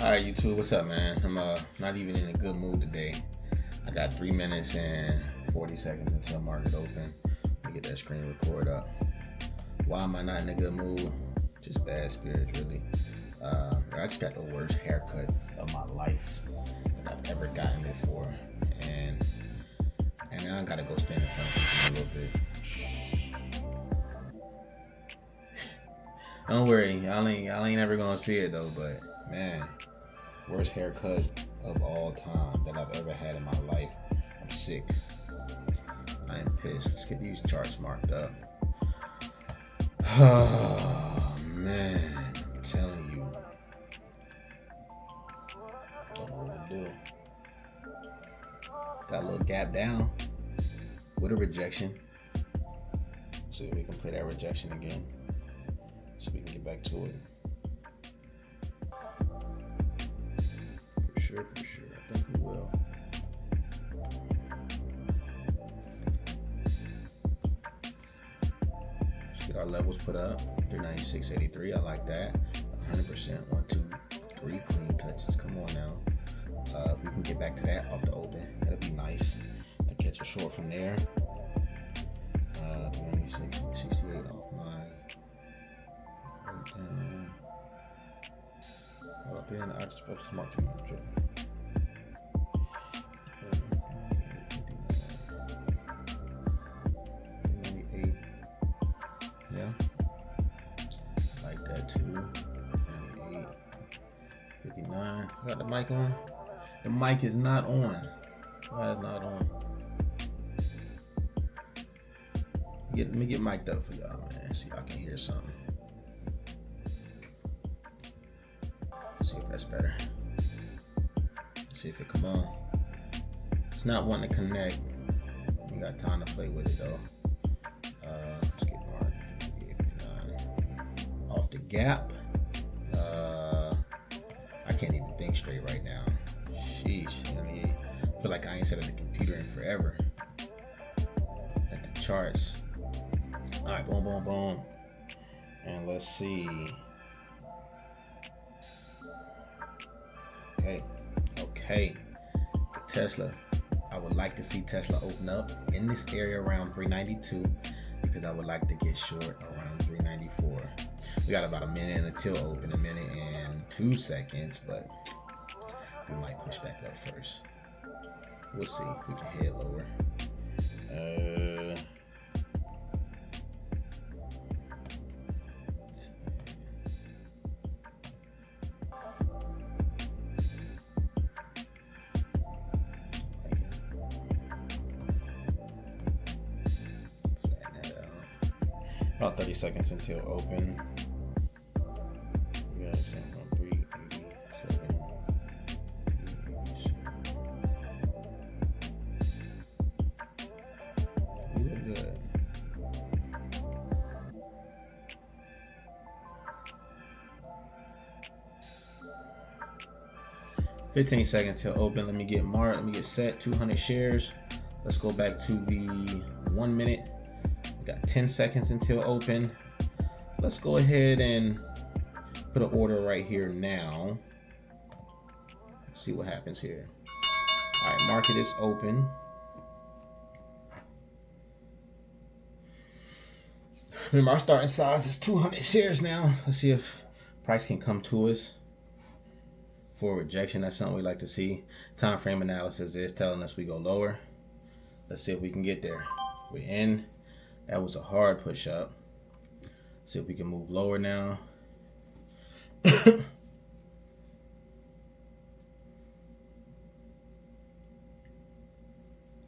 Alright, YouTube, what's up, man? I'm not even in a good mood today. I got 3 minutes and 40 seconds until market open. Let me get that screen record up. Why am I not in a good mood? Just bad spirits, really. I just got the worst haircut of my life that I've ever gotten before, and now I gotta go stand in front of people a little bit. Don't worry, y'all ain't ever gonna see it though. But man, worst haircut of all time that I've ever had in my life. I'm sick. I am pissed. Let's get these charts marked up. Oh man, I'm telling you. Don't know what to do. Got a little gap down with a rejection. See if we can play that rejection again, so we can get back to it. For sure. I think we will. Let's get our levels put up. 396.83. I like that. 100%. 1, 2, 3 clean touches. Come on now. If we can get back to that off the open, that'll be nice to catch a short from there. 368 off my. Up here, I just put this mark to my trip. Yeah, like that too. 98, 59. I got the mic on. The mic is not on. Why is it not on? Let me get mic'd up for y'all, man. See, y'all can hear something. See if that's better. See if it come on. It's not wanting to connect. We got time to play with it though. Let's get marked. 59. Off the gap. I can't even think straight right now. Sheesh. I feel like I ain't sat at the computer in forever. At the charts. Alright, boom. And let's see. Okay. Tesla. I would like to see Tesla open up in this area around 392 because I would like to get short around 394. We got about a minute until open, a minute and 2 seconds, but we might push back up first. We'll see if we can head lower. About 30 seconds until open. We got 387. We look good. $15 seconds till open. Let me get marked. Let me get set. 200 shares. Let's go back to the 1 minute. We got 10 seconds until open. Let's go ahead and put an order right here now. Let's see what happens here. All right, market is open. Remember, our starting size is 200 shares now. Let's see if price can come to us for rejection. That's something we like to see. Time frame analysis is telling us we go lower. Let's see if we can get there. We're in. That was a hard push up. See if we can move lower now.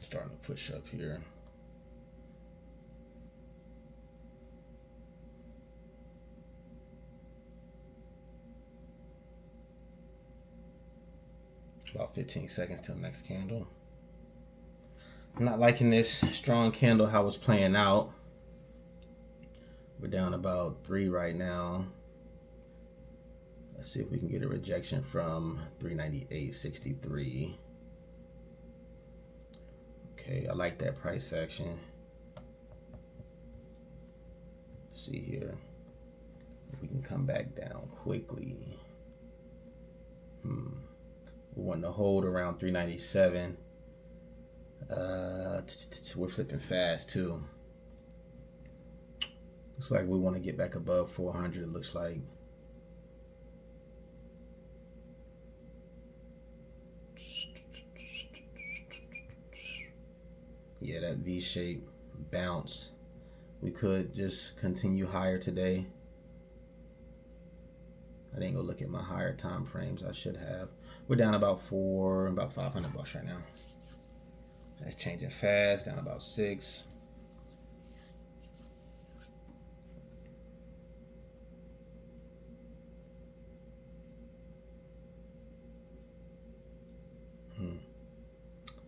Starting to push up here. About 15 seconds till next candle. I'm not liking this strong candle how it's playing out. We're down about 3 right now. Let's see if we can get a rejection from 398.63. Okay, I like that price action. Let's see here if we can come back down quickly. wanting to hold around 397. We're flipping fast too. Looks like we want to get back above 400. It looks like. Yeah, that V-shape bounce. We could just continue higher today. I didn't go look at my higher time frames. I should have. We're down about $500 right now. That's changing fast. Down about 6.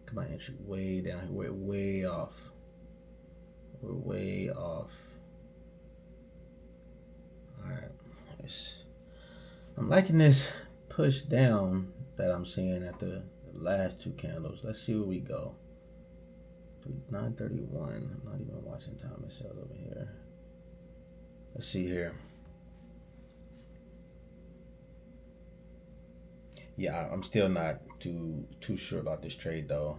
Come on, entry way down here. We're way off. We're way off. All right. I'm liking this push down that I'm seeing at the last two candles. Let's see where we go. 931. I'm not even watching time myself over here. Let's see here. Yeah, I'm still not too sure about this trade though.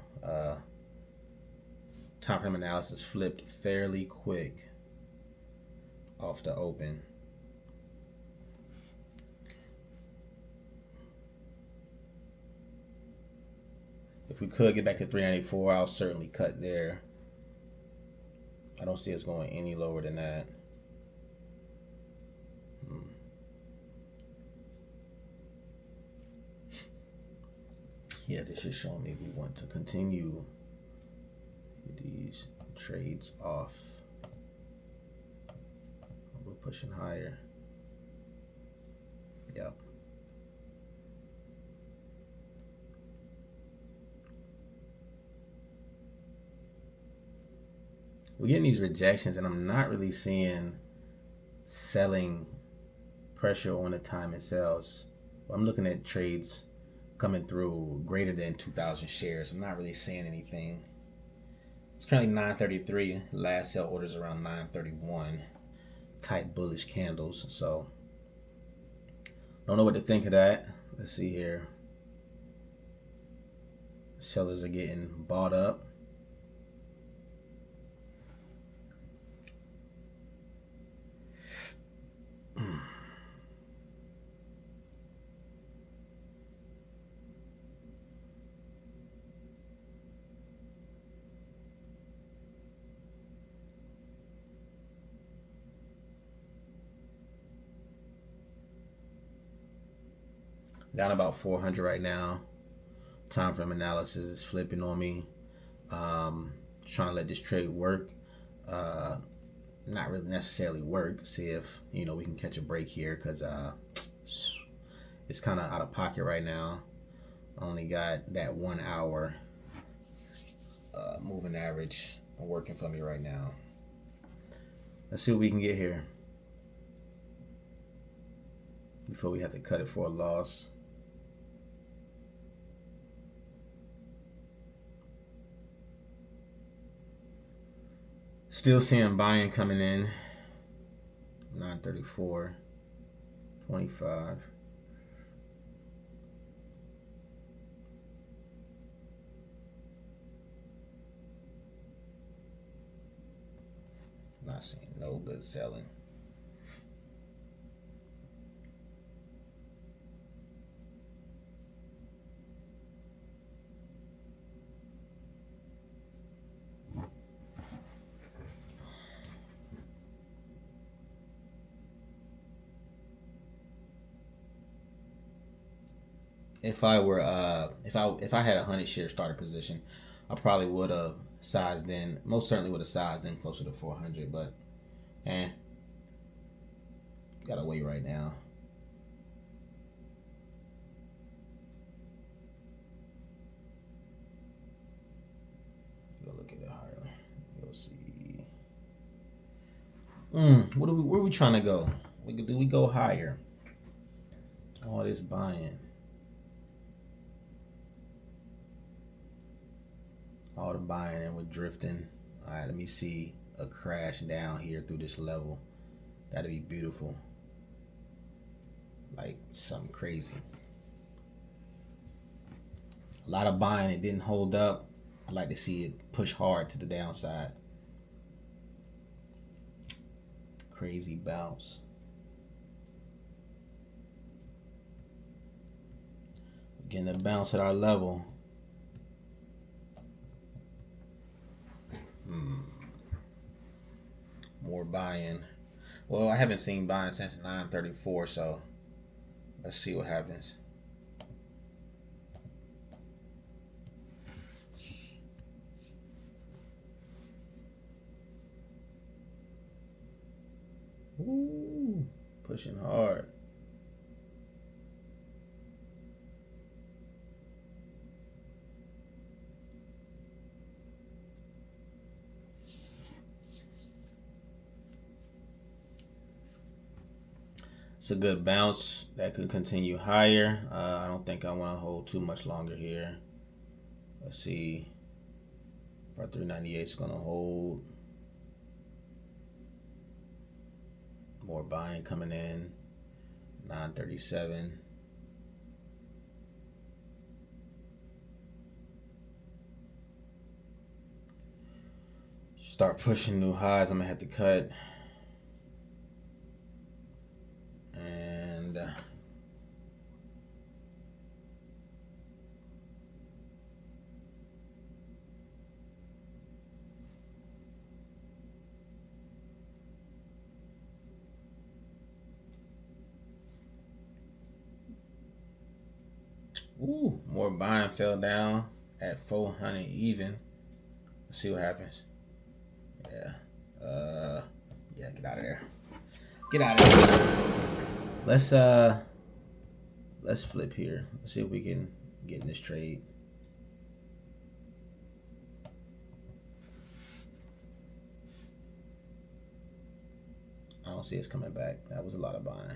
Time frame analysis flipped fairly quick off the open. If we could get back to 394, I'll certainly cut there. I don't see us going any lower than that. Yeah, this is showing me we want to continue these trades off. We're pushing higher. Yep. We're getting these rejections, and I'm not really seeing selling pressure on the time it sells. I'm looking at trades coming through greater than 2,000 shares. I'm not really seeing anything. It's currently 933. Last sell orders around 931. Tight bullish candles. So don't know what to think of that. Let's see here. Sellers are getting bought up. Down about 400 right now. Time frame analysis is flipping on me. Trying to let this trade work. Not really necessarily work. See if we can catch a break here, because it's kind of out of pocket right now. Only got that 1 hour moving average working for me right now. Let's see what we can get here before we have to cut it for a loss. Still seeing buying coming in. 934, 25. Not seeing no good selling. If I were if I had a 100 share starter position, I probably would have sized in. Most certainly would have sized in closer to 400, but gotta wait right now. Go look at it higher. You'll see. Where are we trying to go? Do we go higher? All this buying. All the buying, and we're drifting. All right, let me see a crash down here through this level. That'd be beautiful. Like something crazy. A lot of buying, it didn't hold up. I'd like to see it push hard to the downside. Crazy bounce. Getting a bounce at our level. More buying. Well, I haven't seen buying since 934, so let's see what happens. Ooh, pushing hard. It's a good bounce that could continue higher. I don't think I want to hold too much longer here. Let's see if our 398 is going to hold. More buying coming in. 937. Start pushing new highs. I'm going to have to cut. And ooh, more buying fell down at 400 even. Let's see what happens. Yeah. Yeah, get out of there. Get out of there. Let's flip here. Let's see if we can get in this trade. I don't see us coming back. That was a lot of buying.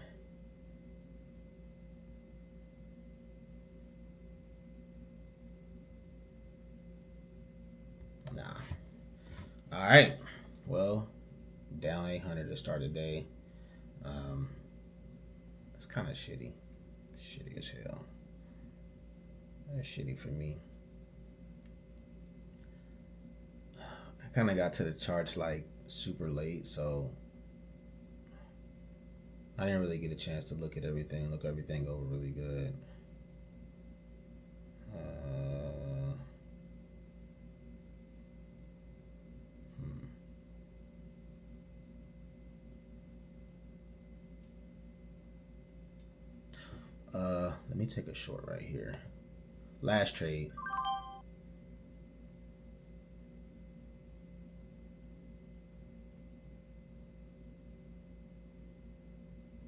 Nah. All right. Well, down 800 to start the day. It's kind of shitty. Shitty as hell. That's shitty for me. I kind of got to the charts like super late, so I didn't really get a chance to look everything over really good. Let me take a short right here. Last trade.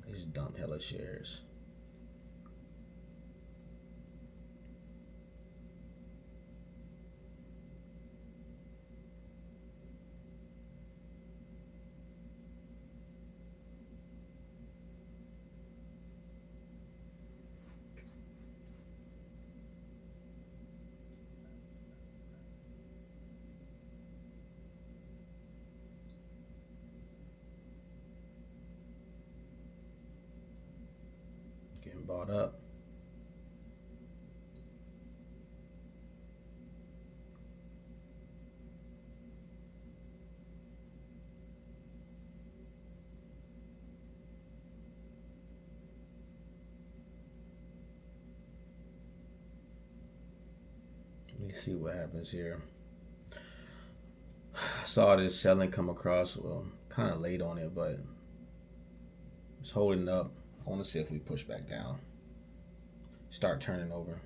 They just dumped hella shares. Getting bought up. Let me see what happens here. Saw this selling come across. Well, kind of late on it, but it's holding up. I want to see if we push back down. Start turning over.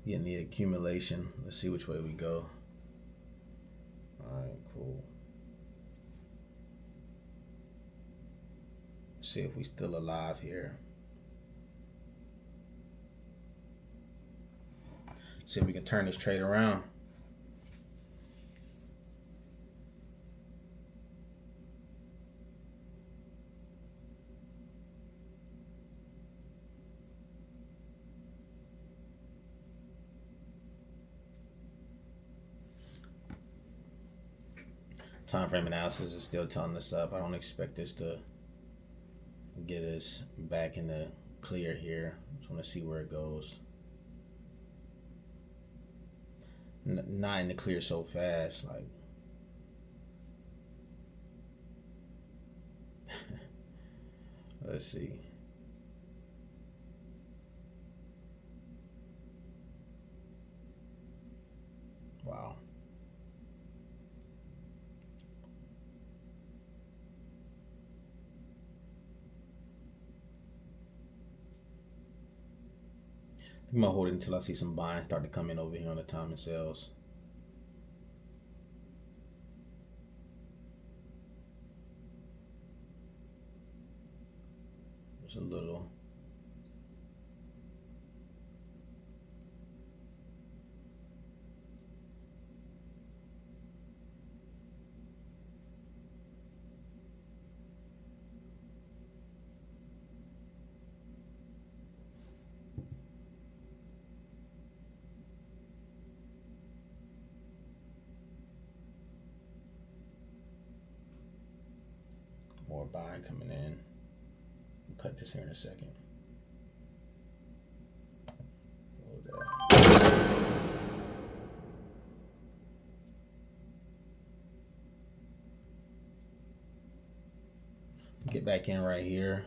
Getting the accumulation. Let's see which way we go. All right, cool. See if we still alive here. See if we can turn this trade around. Time frame analysis is still telling us up. I don't expect this to get us back in the clear here. Just want to see where it goes. Not in the clear so fast, like. Let's see. Wow. I'm gonna hold it until I see some buying start to come in over here on the time and sales. Just a little. More buying coming in. We'll cut this here in a second. Get back in right here.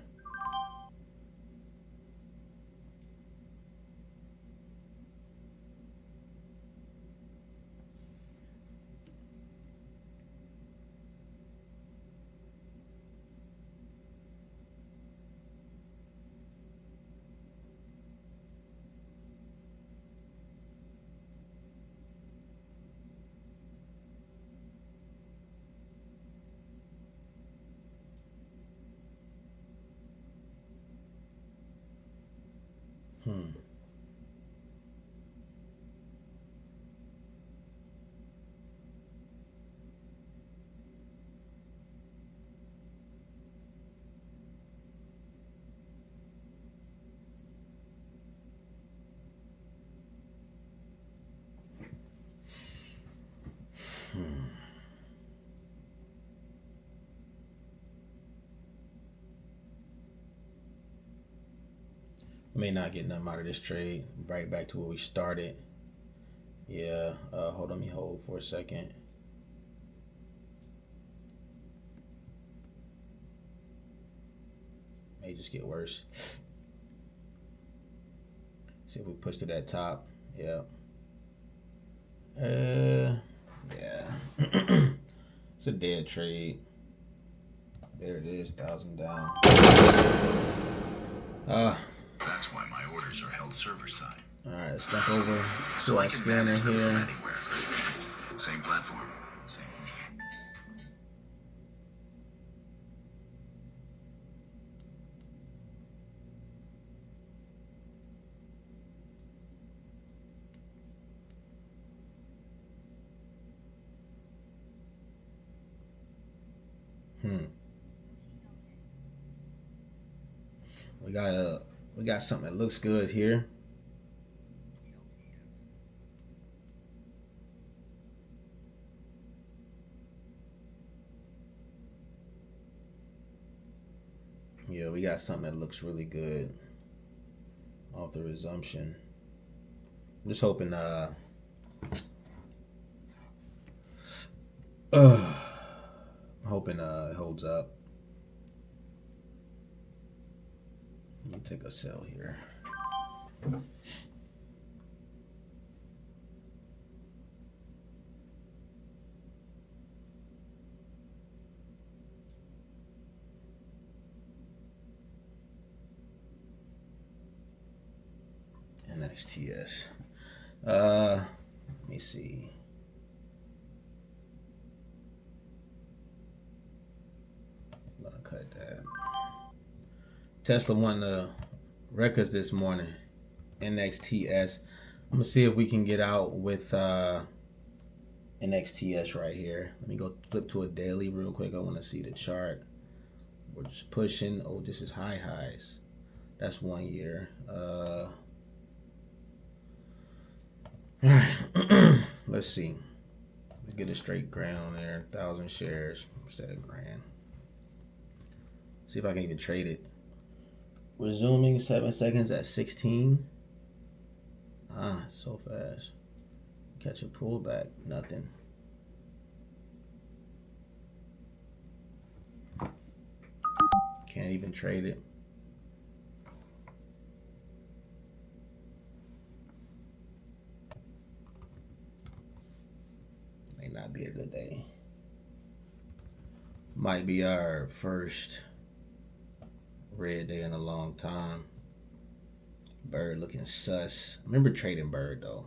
May not get nothing out of this trade. Right back to where we started. Yeah, hold on, me hold for a second. May just get worse. See if we push to that top. Yeah. Yeah. It's a dead trade. There it is, 1,000 down. That's why my orders are held server side. All right, let's jump over so to I our can scanner manage them here. from anywhere. Same platform, same We got something that looks good here. Yeah, we got something that looks really good off the resumption. I'm just hoping I'm hoping it holds up. Let me take a sell here. NXTS. Let me see. I'm gonna cut that. Tesla won the records this morning. NXTS. I'm gonna see if we can get out with NXTS right here. Let me go flip to a daily real quick. I want to see the chart. We're just pushing. Oh, this is high highs. That's 1 year. All right. Let's see. Let's get a straight grand on there. 1,000 shares instead of grand. See if I can even trade it. Resuming 7 seconds at 16. So fast. Catch a pullback. Nothing. Can't even trade it. May not be a good day. Might be our first red day in a long time. Bird looking sus. I remember trading Bird though.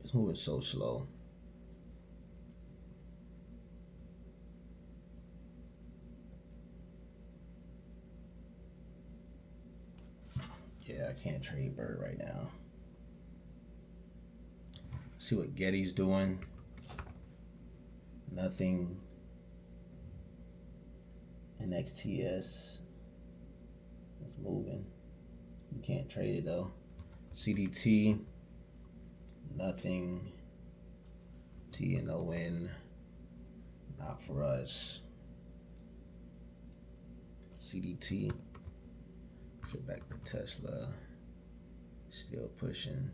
It's moving so slow. Yeah, I can't trade Bird right now. See what Getty's doing. Nothing. NXTS is moving. You can't trade it though. CDT, nothing. TNON, not for us. CDT, flip back to Tesla, still pushing.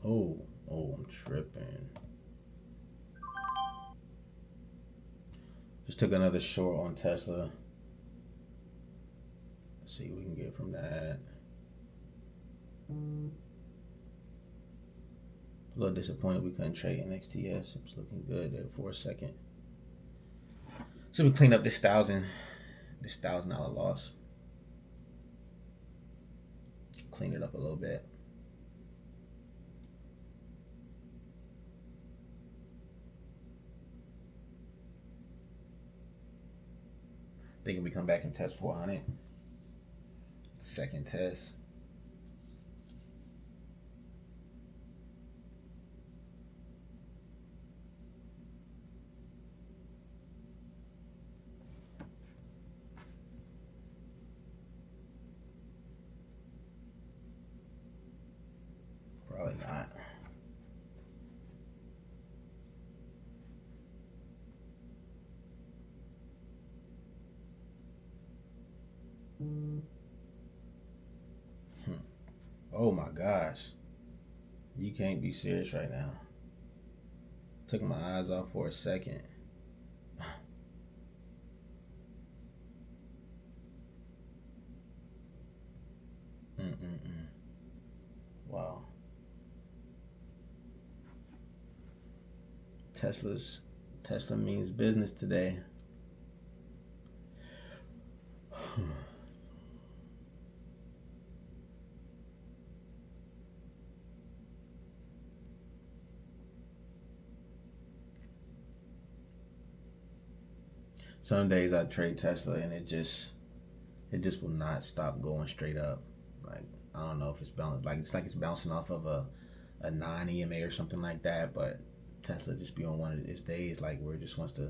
I'm tripping. Just took another short on Tesla. Let's see what we can get from that. A little disappointed we couldn't trade NXTS. It was looking good there for a second. So we cleaned up this $1,000 loss. Cleaned it up a little bit. Thinking we come back and test 400. Second test. Probably not. Oh my gosh. You can't be serious right now. Took my eyes off for a second. Wow. Tesla means business today. Some days I trade Tesla and it just will not stop going straight up. Like I don't know if it's bouncing, like it's bouncing off of a 9 EMA or something like that, but Tesla just be on one of its days like where it just wants to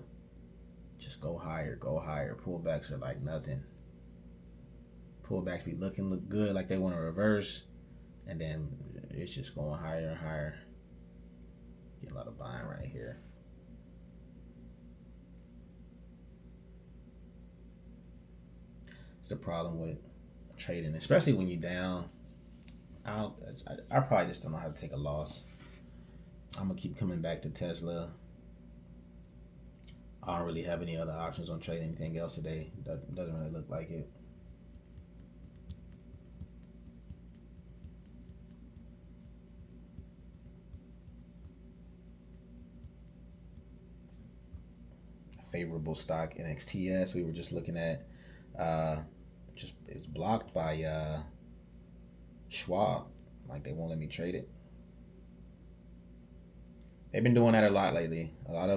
just go higher. Pullbacks are like nothing. Pullbacks be look good, like they want to reverse, and then it's just going higher and higher. Get a lot of buying right here. It's the problem with trading, especially when you're down. I probably just don't know how to take a loss. I'm gonna keep coming back to Tesla. I don't really have any other options on trading anything else today. Doesn't really look like it. Favorable stock NXTS. We were just looking at just it's blocked by Schwab. Like they won't let me trade it. They've been doing that a lot lately. A lot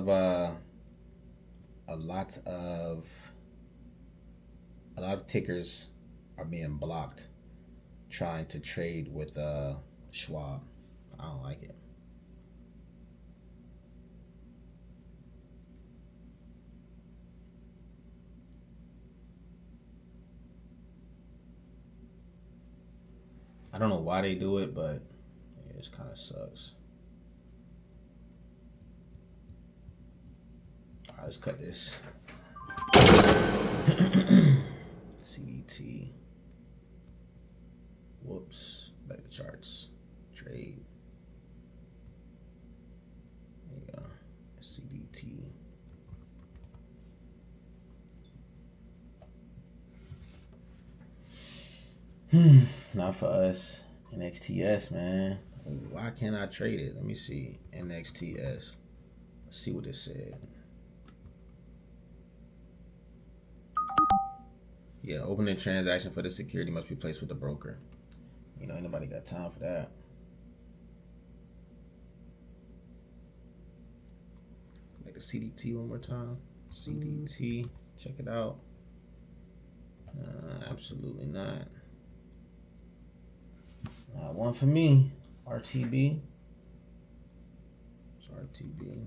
of tickers are being blocked trying to trade with Schwab. I don't like it. I don't know why they do it, but it just kind of sucks. All right, let's cut this. CDT. Whoops. Back to charts. Trade. There you go. CDT. Not for us. NXTS, man. Why can't I trade it? Let me see. NXTS. Let's see what it said. Yeah, opening transaction for the security must be placed with the broker. You know, ain't nobody got time for that. Make the CDT one more time. CDT. Check it out. Absolutely not. Not one for me. RTB. It's RTB.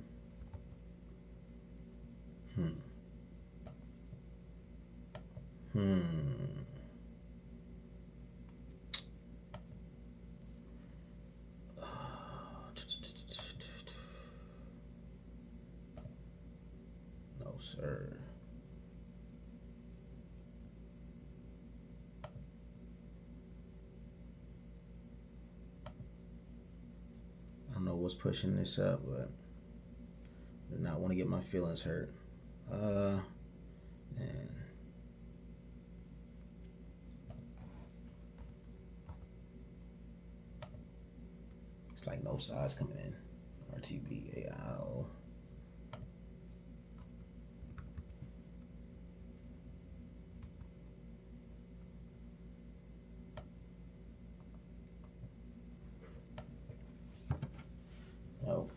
No, sir. I don't know what's pushing this up, but I do not want to get my feelings hurt. Man. It's like no size coming in. RTB, AIO. Nope.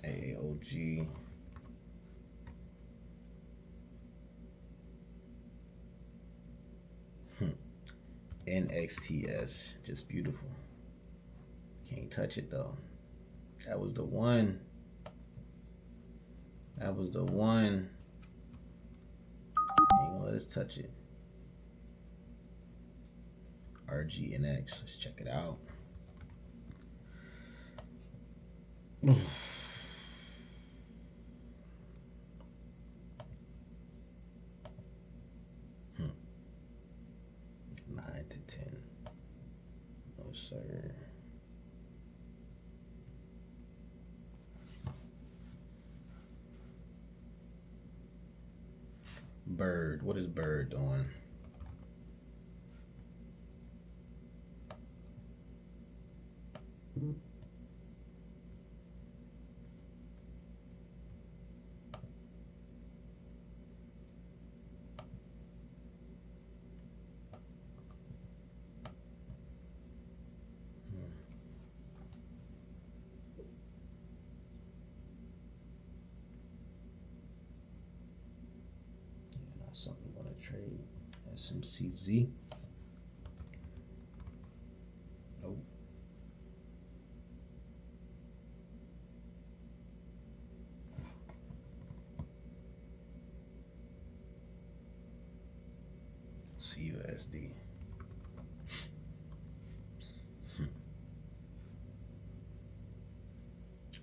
AOG. NXTS, just beautiful. Can't touch it though. That was the one. That was the one. Ain't gonna let us touch it. RGNX, let's check it out. Sir. Bird. What is Bird doing? Something you want to trade. SMCZ. Nope. CUSD.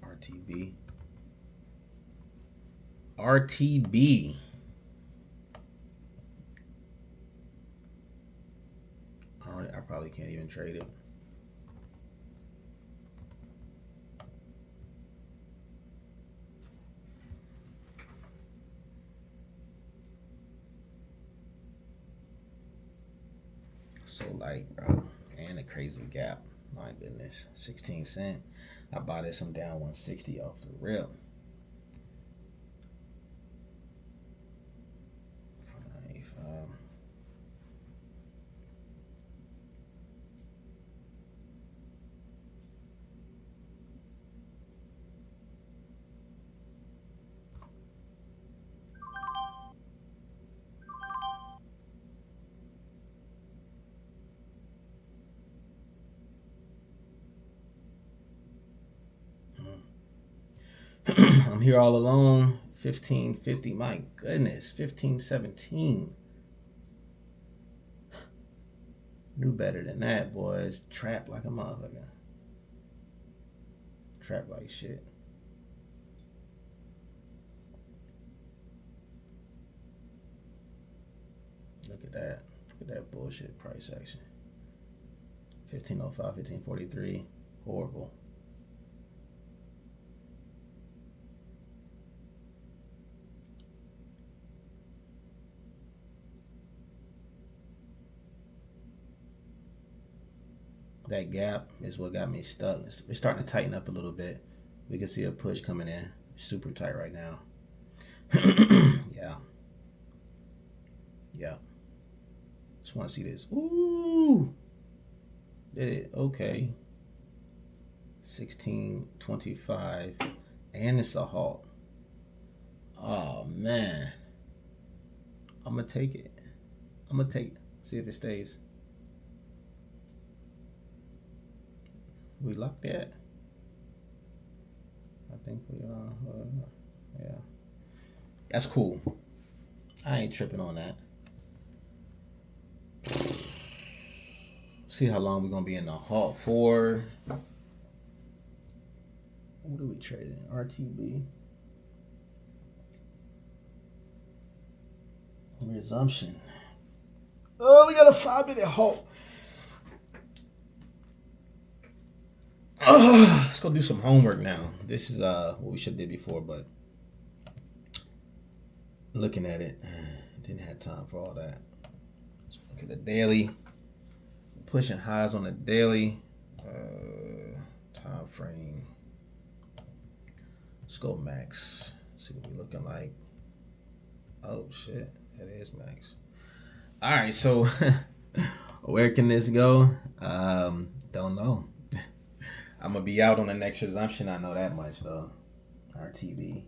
RTB. RTB. I probably can't even trade it. So light, bro. And a crazy gap. My goodness. 16 cents. I bought this. I'm down 160 off the rip. I'm here all alone. 1550. My goodness. 1517. Knew better than that, boys. Trap like a motherfucker. Trap like shit. Look at that. Look at that bullshit price action. 1505, 1543. Horrible. That gap is what got me stuck. It's starting to tighten up a little bit. We can see a push coming in. It's super tight right now. Yeah. Yeah. Just want to see this. Ooh. Did it? Okay. 1625. And it's a halt. Oh, man. I'm going to take it. I'm going to take it. See if it stays. We locked that. I think we are. Yeah. That's cool. I ain't tripping on that. See how long we're going to be in the halt for. What are we trading? RTB. Resumption. Oh, we got a 5-minute halt. Let's go do some homework now. This is what we should have did before, but looking at it, didn't have time for all that. Let's look at the daily. Pushing highs on the daily. Time frame. Let's go max. See what we're looking like. Oh shit, that is max. All right, so where can this go? Don't know. I'm gonna be out on the next resumption. I know that much though. RTB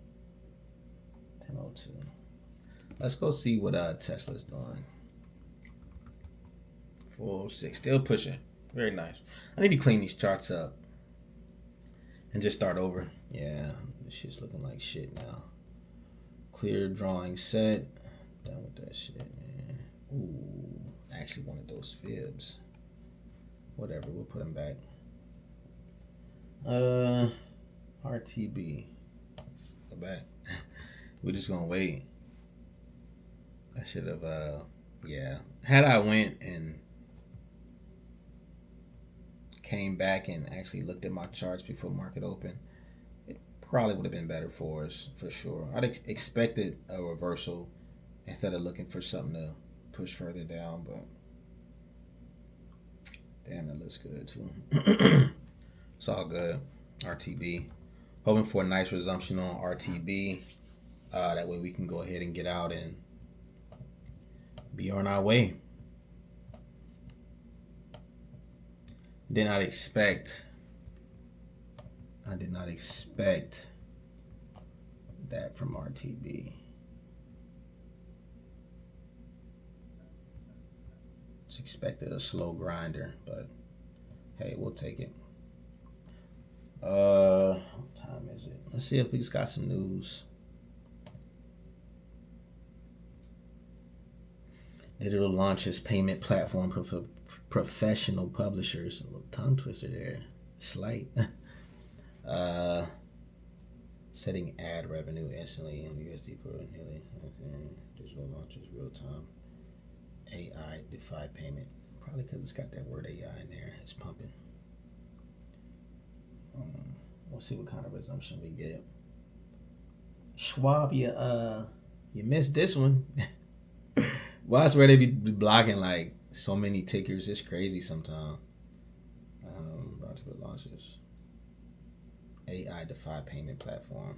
1002. Let's go see what Tesla's doing. 406, still pushing. Very nice. I need to clean these charts up and just start over. Yeah, this shit's looking like shit now. Clear drawing set. Done with that shit, man. Ooh, I actually wanted those fibs. Whatever, we'll put them back. RTB. Go back. We're just gonna wait. I should have yeah. Had I went and came back and actually looked at my charts before market open, it probably would have been better for us, for sure. I'd expected a reversal instead of looking for something to push further down, but damn, that looks good too. It's all good. RTB. Hoping for a nice resumption on RTB. That way we can go ahead and get out and be on our way. I did not expect that from RTB. Just expected a slow grinder, but hey, we'll take it. What time is it? Let's see if we just got some news. Digital launches payment platform for professional publishers. A little tongue twister there. Slight. Setting ad revenue instantly on USD for nearly. Digital launches real time. AI defy payment. Probably because it's got that word AI in there. It's pumping. We'll see what kind of resumption we get. Schwab, you missed this one. Well, I swear they be blocking like so many tickers. It's crazy sometimes. About to put launches. AI defy payment platform.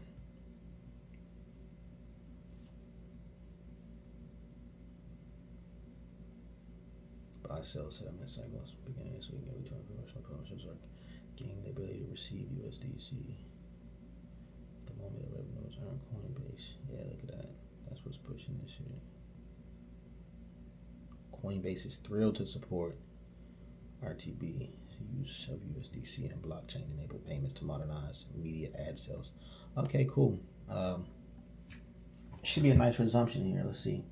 Buy, sell, settlement cycles. Beginning this week, every 20 professional publishers are gaining the ability to receive USDC. The moment the revenues are on Coinbase. Yeah, look at that. That's what's pushing this shit. Coinbase is thrilled to support RTB use of USDC and blockchain-enabled payments to modernize media ad sales Okay, cool. Should be a nice resumption here. Let's see.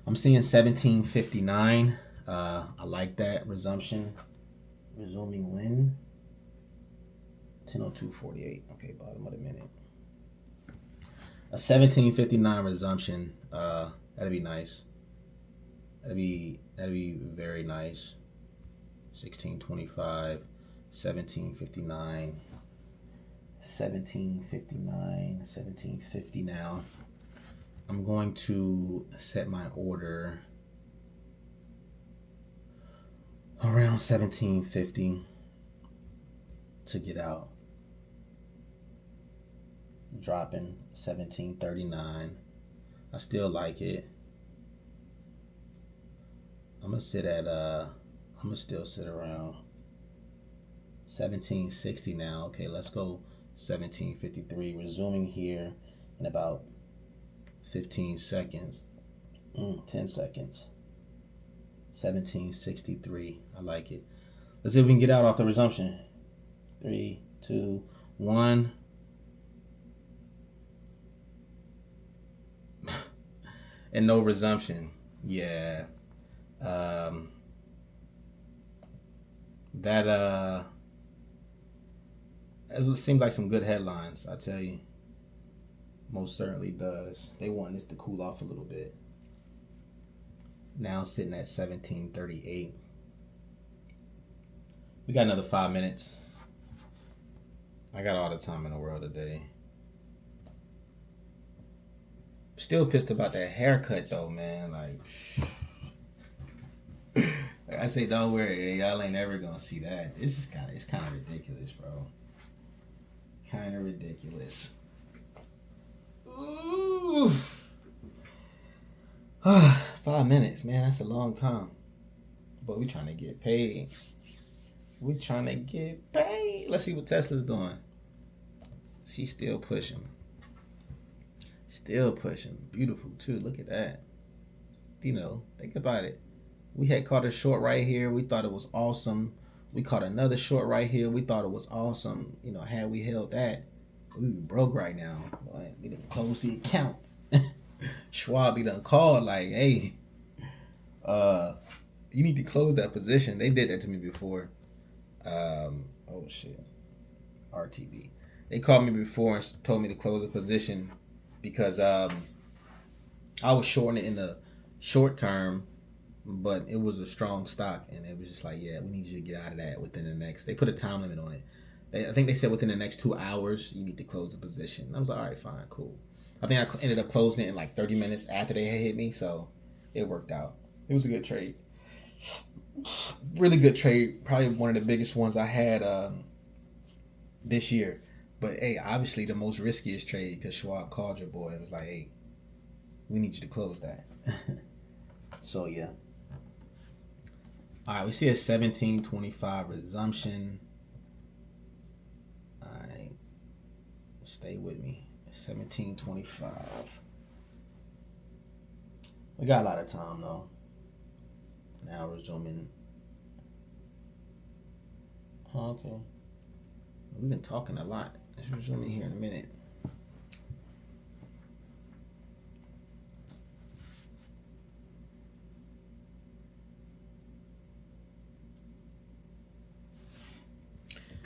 I'm seeing 1759. I like that resumption. Resuming when? 10:02:48. Okay, bottom of the minute. A 1759 resumption. That'd be nice. That'd be very nice. 1625, 1759, 1759, 1750 now. I'm going to set my order around 1750 to get out. Dropping 1739. I still like it. I'm gonna still sit around 1760 now. Okay, let's go 1753. Resuming here in about 15 seconds. 10 seconds. 1763. I like it. Let's see if we can get out off the resumption. 3, 2, 1. And no resumption. Yeah. That it seems like some good headlines, I tell you. Most certainly does. They want this to cool off a little bit. Now sitting at 1738. We got another 5 minutes. I got all the time in the world today. Still pissed about that haircut though, man. Like I say, don't worry, y'all ain't ever gonna see that. It's kind of ridiculous, bro. Kind of ridiculous. Ooh. 5 minutes, man. That's a long time. But we trying to get paid. Let's see what Tesla's doing. She's still pushing. Beautiful too. Look at that. You know, think about it. We had caught a short right here. We thought it was awesome. We caught another short right here. We thought it was awesome. You know, had we held that, we would be broke right now. But we didn't close the account. Schwab, he done called like, hey, you need to close that position. They did that to me before. Oh shit. RTB. They called me before and told me to close the position because I was shorting it in the short term, but it was a strong stock, and it was just like, yeah, we need you to get out of that within the next. They put a time limit on it. I think they said within the next 2 hours you need to close the position. I was like, all right, fine, cool. I think I ended up closing it in like 30 minutes after they had hit me, so it worked out. It was a good trade. Really good trade. Probably one of the biggest ones I had this year. But hey, obviously the most riskiest trade because Schwab called your boy and was like, hey, we need you to close that. So yeah. All right, we see a 1725 resumption. All right, stay with me. 1725. We got a lot of time though. Now resuming. Oh, okay. We've been talking a lot. Let's resume here in a minute.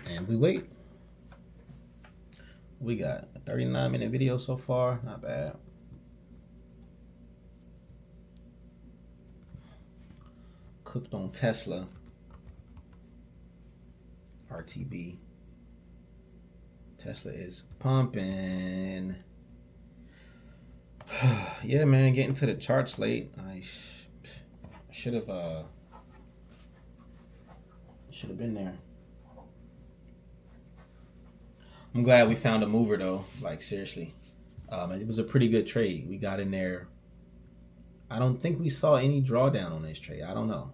And we wait. We got a 39-minute video so far. Not bad. Cooked on Tesla. RTB. Tesla is pumping. Yeah, man, getting to the charts late. I should have been there. I'm glad we found a mover though. Like seriously, it was a pretty good trade. We got in there. I don't think we saw any drawdown on this trade. I don't know,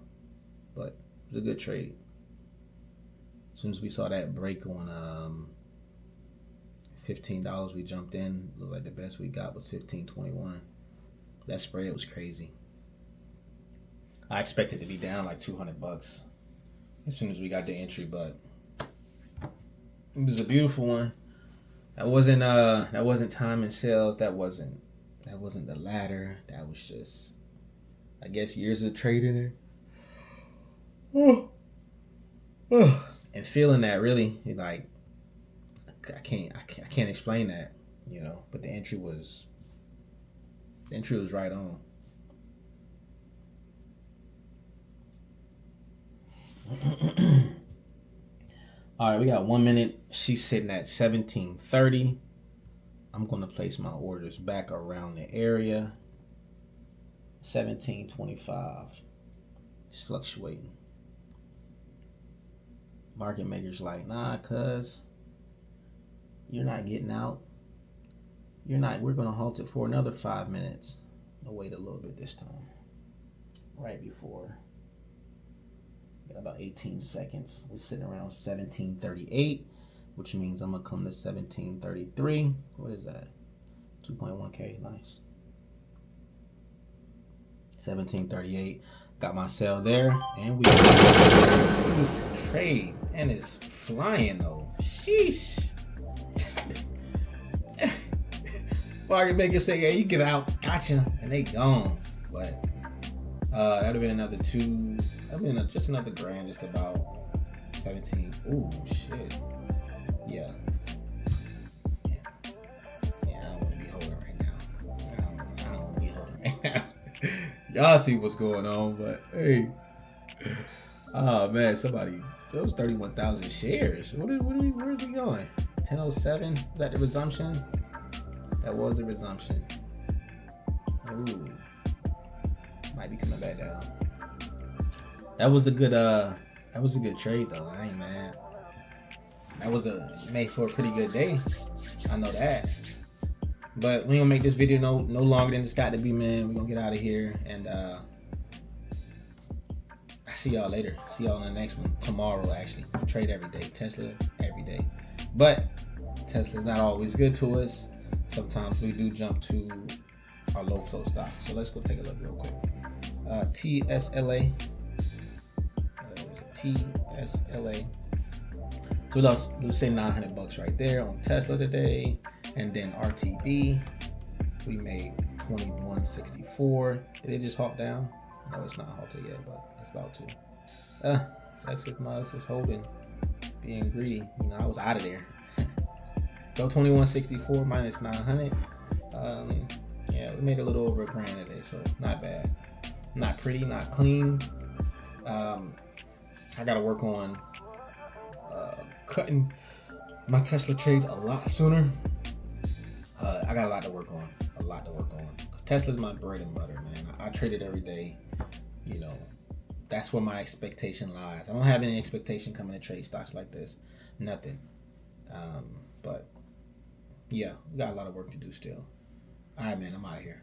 but it was a good trade. As soon as we saw that break on $15, we jumped in. Looked like the best we got was $15.21. That spread was crazy. I expected to be down like $200 as soon as we got the entry, but it was a beautiful one. That wasn't time and sales. That wasn't the ladder. That was just, I guess, years of trading it. And feeling that really, like, I can't explain that, you know. But the entry was right on. All right, we got 1 minute. She's sitting at 1730. I'm gonna place my orders back around the area. 1725. It's fluctuating. Market makers like, nah, cuz you're not getting out. We're gonna halt it for another 5 minutes. I'll wait a little bit this time. Right before. Got about 18 seconds. We're sitting around 1738, which means I'm gonna come to 1733. What is that? 2.1K, nice. 1738. Got my sell there, and we trade, and it's flying though. Sheesh. Market makers say, yeah, you get out, gotcha, and they gone. But that'd have been another two. That'd been just another grand, just about 17. Ooh, shit. Yeah. I don't want to be holding right now. I don't want to be holding right now. Y'all see what's going on, but hey. Oh man, those 31,000 shares. Where is he going? 1007? Is that the resumption? That was a resumption. Ooh. Might be coming back down. That was a good trade though. I ain't mad. That was made for a pretty good day. I know that. But we gonna make this video no longer than it's got to be, man. We're gonna get out of here, and I see y'all later. See y'all in the next one tomorrow. Actually, trade every day. Tesla every day. But Tesla's not always good to us. Sometimes we do jump to our low flow stocks. So let's go take a look real quick. TSLA. TSLA. So let's say $900 right there on Tesla today, and then RTB, we made 2164. Did it just halt down? No, it's not halted yet, but it's about to. Texas Models is holding, being greedy. You know, I was out of there. Go 2164 minus 900. Yeah, we made a little over $1,000 today, so not bad. Not pretty, not clean. I gotta work on cutting my Tesla trades a lot sooner. I got a lot to work on. Tesla's my bread and butter, man. I trade it every day. You know, that's where my expectation lies. I don't have any expectation coming to trade stocks like this. Nothing. But yeah, we got a lot of work to do still. All right, man. I'm out of here.